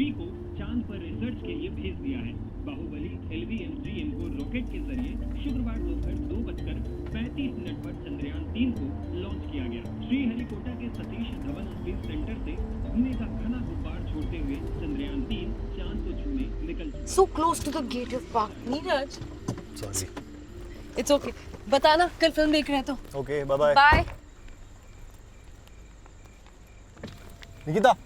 श्री को चांद पर रिसर्च के लिए भेज दिया है। बाहुबली LV-M3 को रॉकेट के जरिए शुक्रवार दोपहर 2:35 पर चंद्रयान 3 को लॉन्च किया गया। श्रीहरिकोटा के सतीश धवन स्पेस सेंटर से धुएं का घना गुब्बार छोड़ते हुए चंद्रयान 3 चांद को छूने निकल चुका। So close to the gate of park. Neeraj, sorry. it's okay. बताना कल फिल्म देख रहे हैं तो। Okay bye bye. Bye. Nikita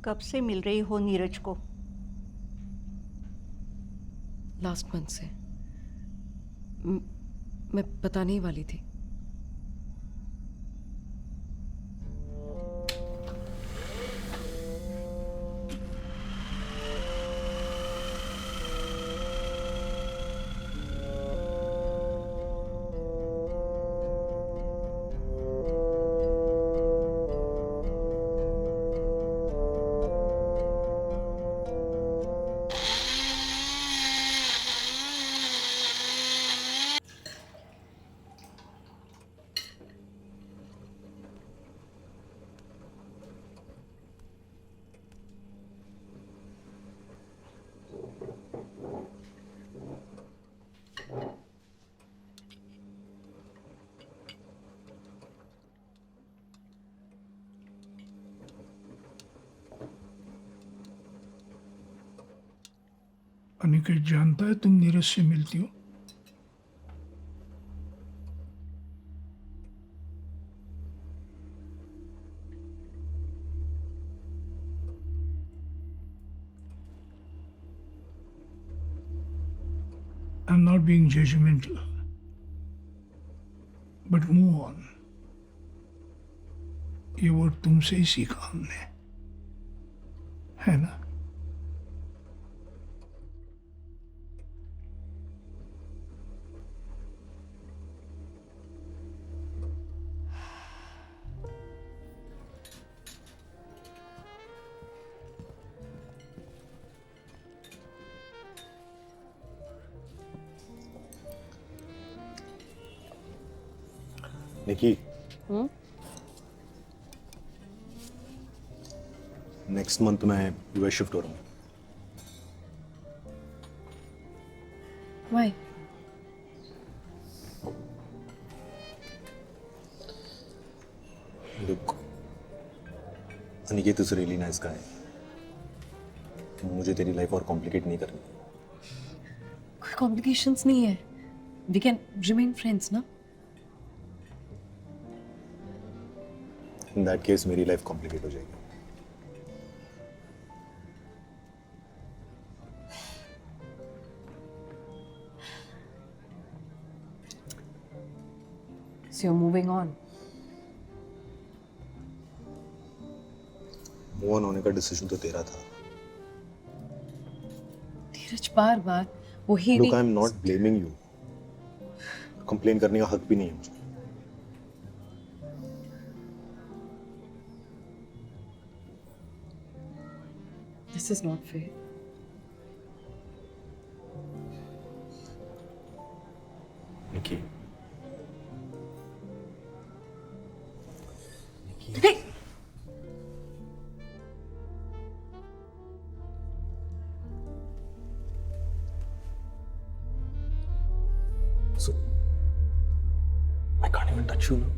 कब से मिल रही हो नीरज को? लास्ट मंथ से मैं बताने ही वाली थी। अनिकेत जानता है तुम नीरज से मिलती हो? I'm not being judgmental, but move on. ये वर्ड तुमसे ही सीखा हमने, है ना? निकी नेक्स्ट मंथ मैं यूएस शिफ्ट हो रहा हूँ। Why? Look, Aniket is really nice guy. मुझे तेरी लाइफ और कॉम्प्लिकेट नहीं करनी। कोई कॉम्प्लिकेशंस नहीं है। We can remain friends, ना? इन दैट केस मेरी लाइफ कॉम्प्लिकेट हो जाएगी। So you're moving on. Move on होने का डिसीजन तो तेरा था। नीरज बार बार वही look, I am not blaming you. Complain करने का हक भी नहीं है मुझे। This is not fair. Nikki, Hey! so I can't even touch you now.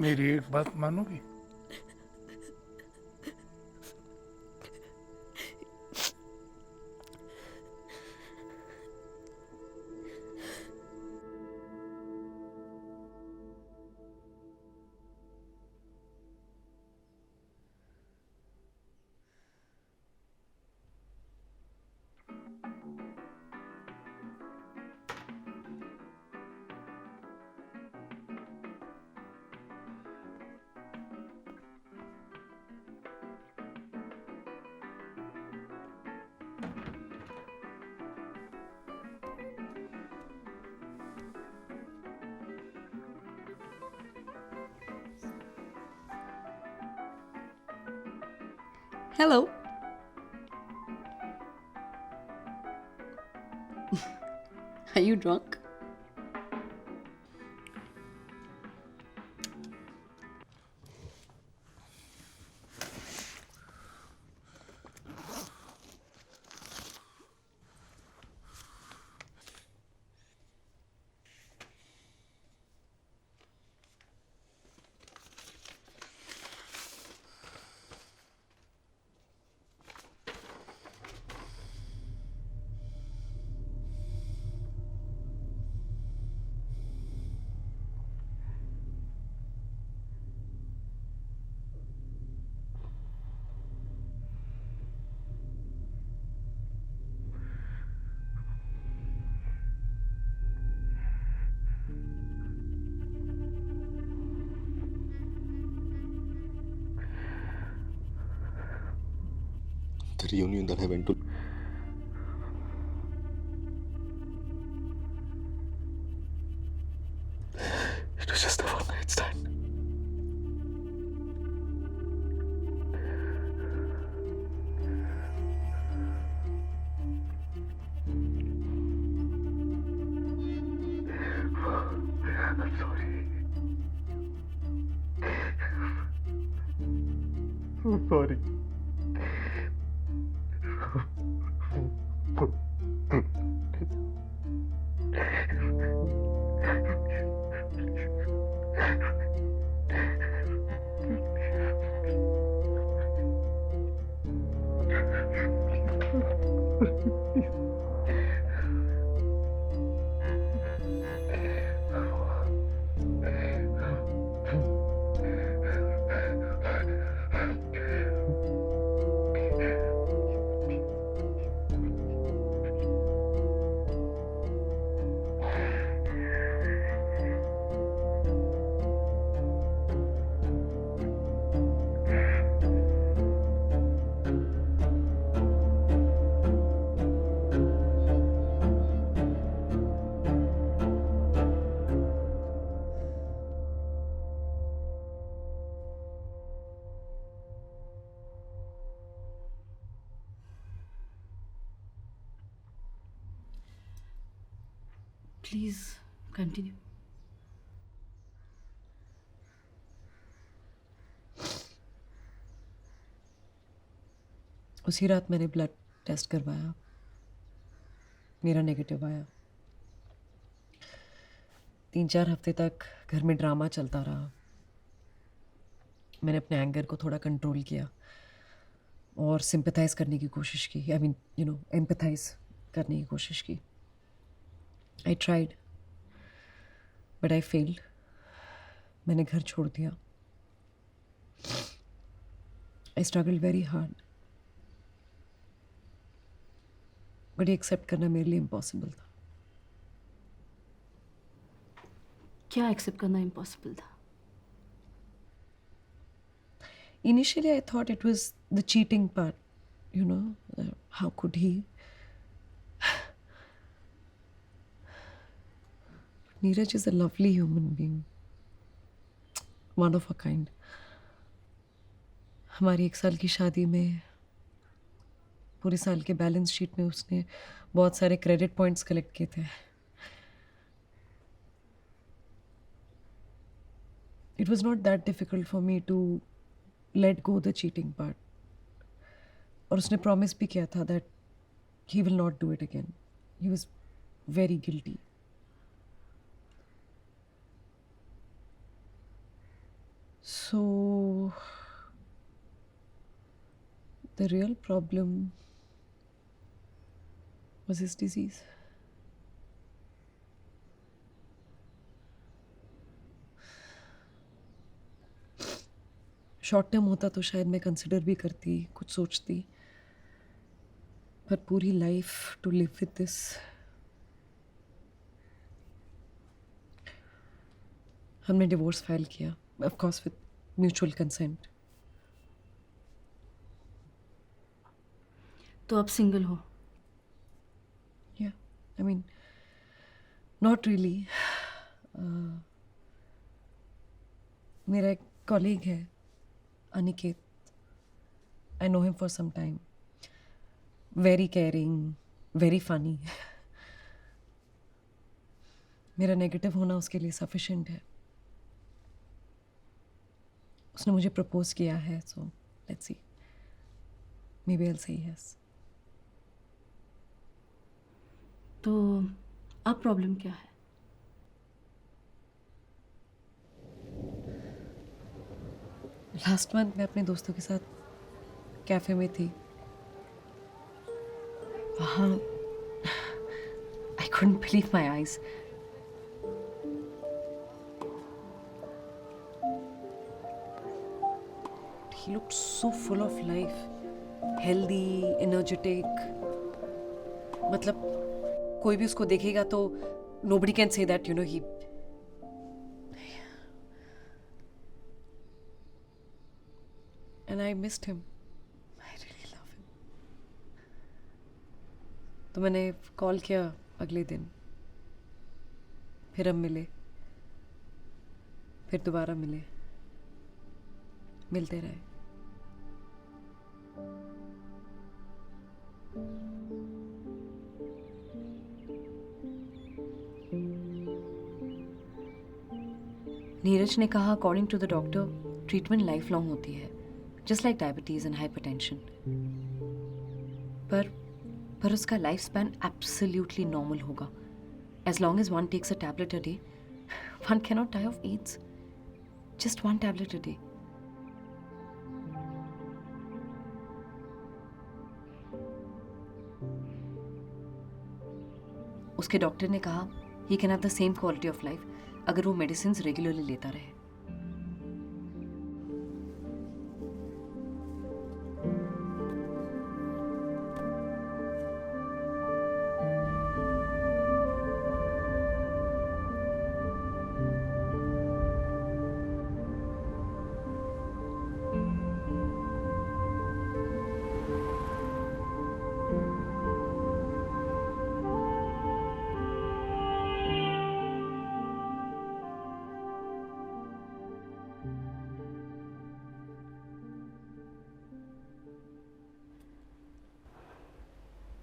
मेरी एक बात मानोगी? Hello. Are you drunk? The reunion that I went to. It was just a one-night stand. I'm sorry. I'm sorry. Please continue. उसी रात मैंने blood test करवाया, मेरा negative आया. 3-4 हफ्ते तक घर में ड्रामा चलता रहा. मैंने अपने एंगर को थोड़ा कंट्रोल किया और सिंपथाइज करने की कोशिश की. आई मीन एम्पथाइज करने की कोशिश की. I tried but I failed. मैंने घर छोड़ दिया. I struggle very hard. But ये एक्सेप्ट करना मेरे लिए इम्पॉसिबल था. क्या एक्सेप्ट करना इम्पॉसिबल था? Initially, I thought it was the cheating part. How could he? But Neeraj is a lovely human being. One of a kind. हमारी 1 साल की शादी में पूरे साल के बैलेंस शीट में उसने बहुत सारे क्रेडिट पॉइंट्स कलेक्ट किए थे. It was not that difficult for me to let go the cheating part. और उसने प्रॉमिस भी किया था that he will not do it again. He was very guilty. So the real problem was his disease. Short term होता तो शायद मैं consider भी करती, कुछ सोचती. पर पूरी life to live with this. हमने डिवोर्स फाइल किया, of course with mutual consent. तो अब सिंगल हो? या आई मीन नॉट रियली. मेरा एक कॉलीग है, Aniket. I know him for some time. Very caring, very funny. मेरा नेगेटिव होना उसके लिए सफिशिएंट है. उसने मुझे प्रपोज किया है, so let's see. Maybe I'll say yes. तो अब प्रॉब्लम क्या है? लास्ट मंथ मैं अपने दोस्तों के साथ कैफे में थी. वहाँ I couldn't believe my eyes. He looked so full of life, healthy, energetic. मतलब कोई भी उसको देखेगा तो nobody can say that he. And I missed him. I really love him. तो मैंने कॉल किया अगले दिन. फिर हम मिले, फिर दोबारा मिले, मिलते रहे. नीरज ने कहा according to the doctor treatment life long होती है, just like diabetes and hypertension. पर उसका लाइफ स्पैन एब्सोल्युटली नॉर्मल होगा. As long as one takes a tablet a day, one cannot die of AIDS. Just one tablet a day. उसके doctor ने कहा he can have the same quality of life अगर वो medicine regularly लेता रहे.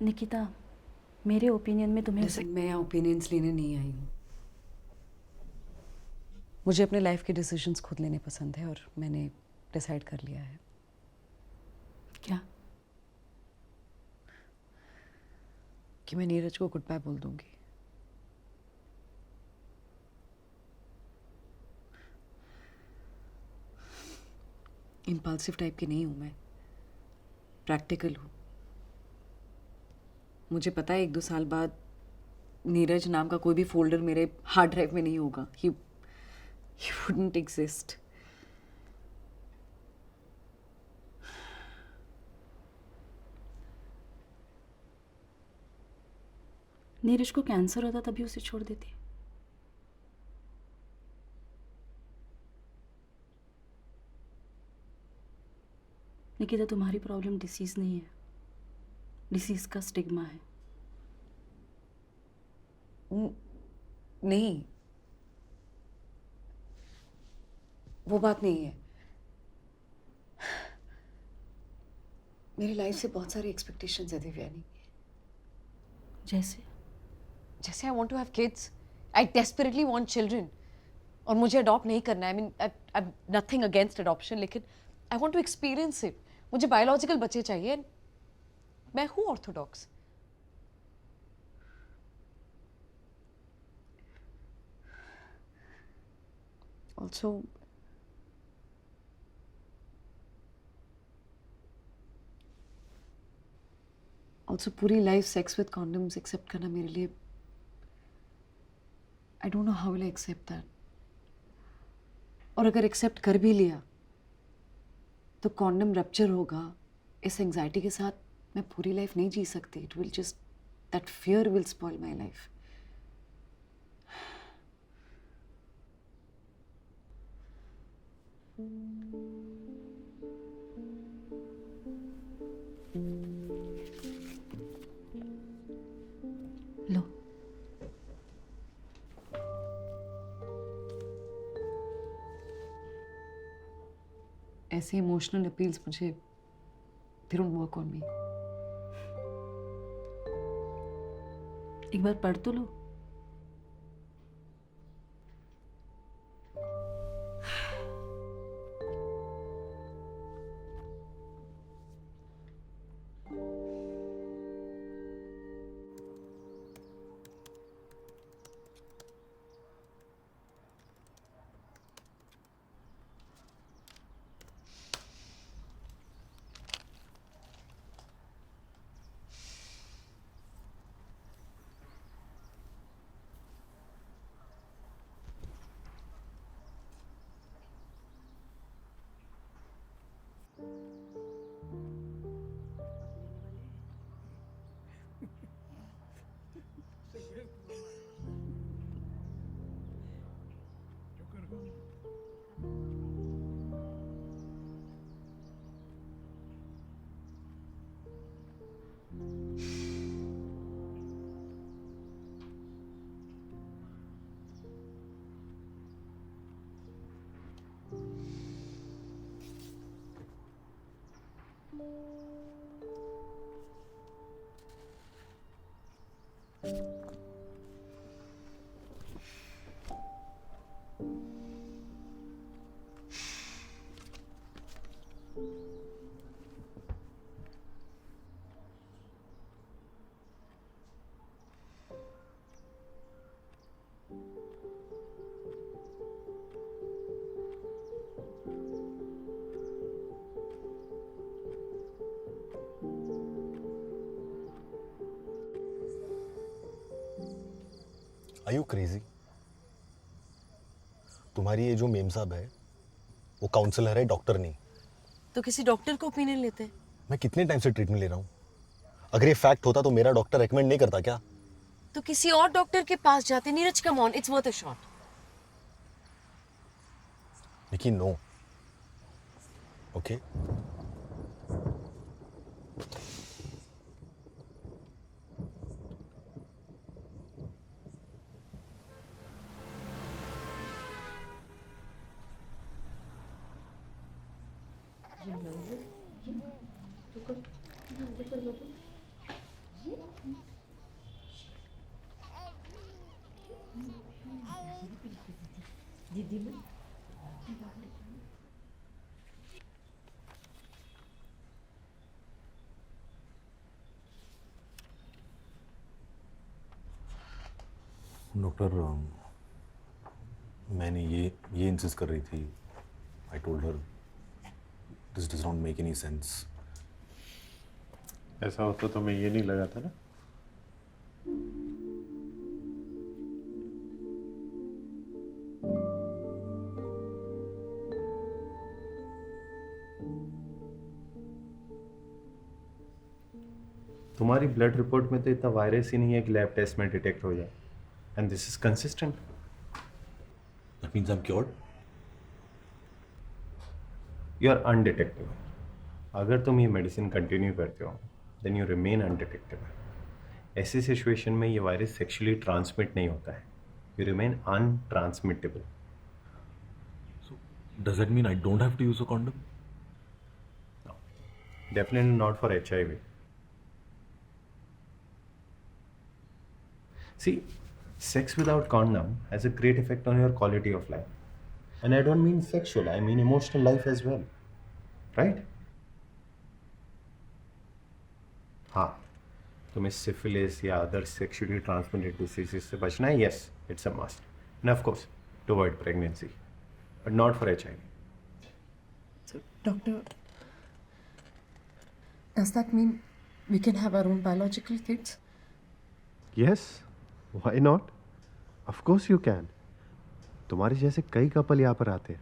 निकिता, मेरे opinion में तुम्हें जैसे मैं यहाँ ओपिनियंस लेने नहीं आई हूँ। मुझे अपने लाइफ के डिसीजंस खुद लेने पसंद है और मैंने डिसाइड कर लिया है क्या? कि मैं नीरज को गुड बाय बोल दूंगी। इम्पल्सिव टाइप की नहीं हूं मैं, प्रैक्टिकल हूं। मुझे पता है 1-2 साल बाद नीरज नाम का कोई भी फोल्डर मेरे हार्ड ड्राइव में नहीं होगा। ही वुडंट एग्जिस्ट। नीरज को कैंसर होता तभी उसे छोड़ देती। निकिता, तुम्हारी प्रॉब्लम डिसीज नहीं है, डिसीज का स्टिग्मा है। नहीं, वो बात नहीं है। मेरी लाइफ से बहुत सारी एक्सपेक्टेशंस है दिव्यानी। जैसे I want to have kids, I desperately want children. और मुझे अडॉप्ट नहीं करना है। I mean I nothing against adoption, लेकिन I want to experience it. मुझे बायोलॉजिकल बच्चे चाहिए। मैं हूँ ऑर्थोडॉक्स। ऑल्सो पूरी life sex with condoms accept करना मेरे लिए, I don't know how will I accept that. और अगर एक्सेप्ट कर भी लिया तो कॉन्डम रप्चर होगा, इस एंजाइटी के साथ मैं पूरी लाइफ नहीं जी सकती। It will just, that fear will spoil my life. लो, ऐसे इमोशनल अपील्स मुझे, they don't work on me. एक बार पढ़ तो लो। Are you crazy? तुम्हारी ये जो मेम साहब है वो काउंसलर है, डॉक्टर नहीं। तो किसी डॉक्टर को ओपिनियन लेते हैं। मैं कितने टाइम से ट्रीटमेंट ले रहा हूँ। अगर ये फैक्ट होता तो मेरा डॉक्टर रेकमेंड नहीं करता क्या? तो किसी और डॉक्टर के पास जाते। Neeraj, come on, it's worth a shot. लेकिन नो, ओके? डॉक्टर मैंने ये इंसिस्ट कर रही थी. I told her this does not make any sense. ऐसा होता तो मैं ये नहीं लगाता ना. तुम्हारी ब्लड रिपोर्ट में तो इतना वायरस ही नहीं है कि लैब टेस्ट में डिटेक्ट हो जाए. And this is consistent. That means I am cured. You are undetectable. अगर तुम ये मेडिसिन कंटिन्यू करते हो देन यू रिमेन अनडिटेक्टेबल. ऐसी सिचुएशन में ये वायरस सेक्सुअली ट्रांसमिट नहीं होता है. You remain untransmittable. So does that mean I don't have to use a condom? Definitely not for HIV. See, sex without condom has a great effect on your quality of life. And I don't mean sexual, I mean emotional life as well. Right? हाँ, तुम्हें syphilis या other sexually transmitted diseases से बचना है, yes, it's a must. And of course, to avoid pregnancy. But not for HIV. So, doctor, does that mean we can have our own biological kids? Yes, why not? Of course you can. तुम्हारे जैसे कई couple यहाँ पर आते हैं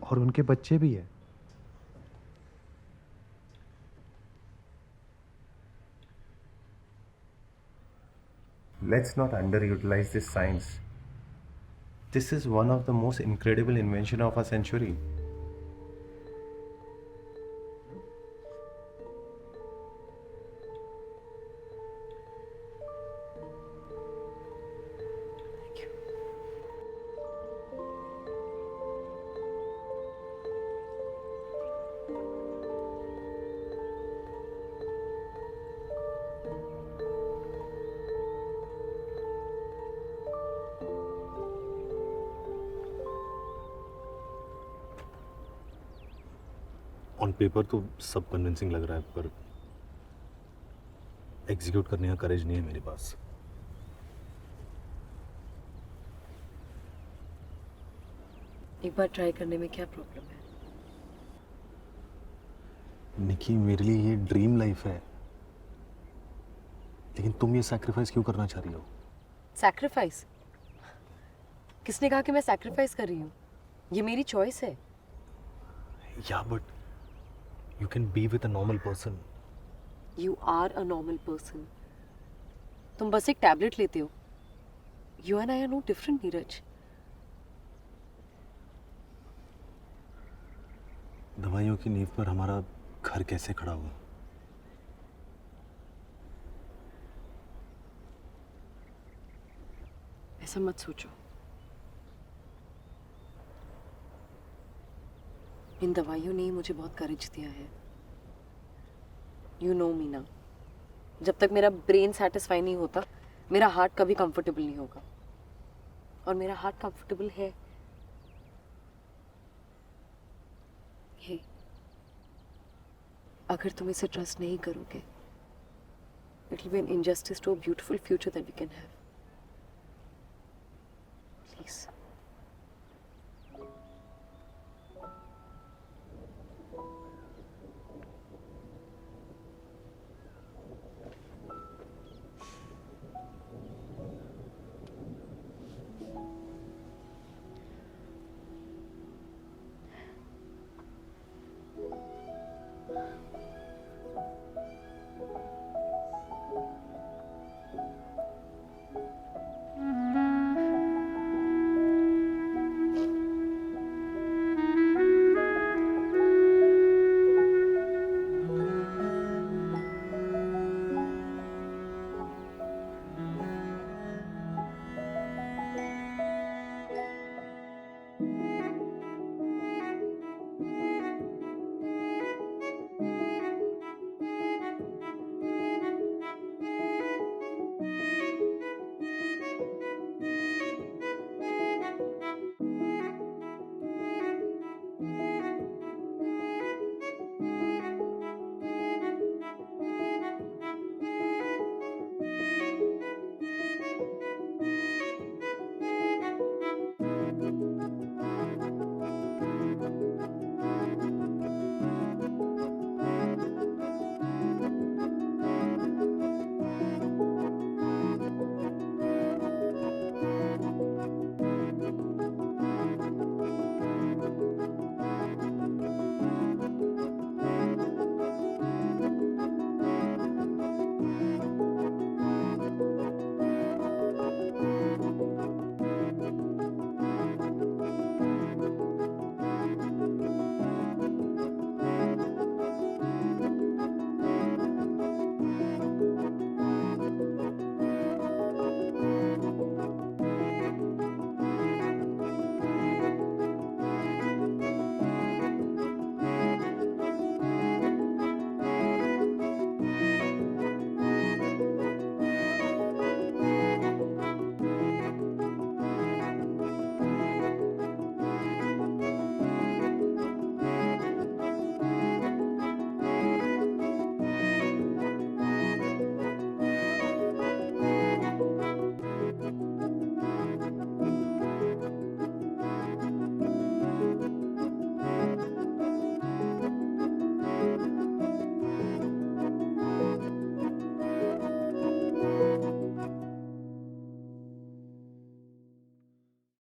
और उनके बच्चे भी हैं. Let's not underutilize this science. This is one of the most incredible invention of our century. On paper तो सब कन्विंसिंग लग रहा है, पर एग्जीक्यूट करने का करेज नहीं है मेरे पास. एक बार ट्राई करने में क्या प्रॉब्लम है? निकी, मेरे लिए ये ड्रीम लाइफ है, लेकिन तुम ये सैक्रिफाइस क्यों करना चाह रही हो? सैक्रिफाइस? किसने कहा कि मैं सैक्रिफाइस कर रही हूँ? ये मेरी चॉइस है. या but you can be with a normal person. You are a normal person. तुम बस एक टैबलेट लेते हो. You and I are no different, Neeraj. दवाइयों की नींव पर हमारा घर कैसे खड़ा हुआ? ऐसा मत सोचो. इन दवाइयों ने मुझे बहुत करेज दिया है. यू नो मीना, जब तक मेरा ब्रेन सेटिस्फाई नहीं होता मेरा हार्ट कभी कंफर्टेबल नहीं होगा. और मेरा हार्ट कंफर्टेबल है. हे, अगर तुम इसे ट्रस्ट नहीं करोगे, it will be an injustice to a beautiful future that we can have. Please.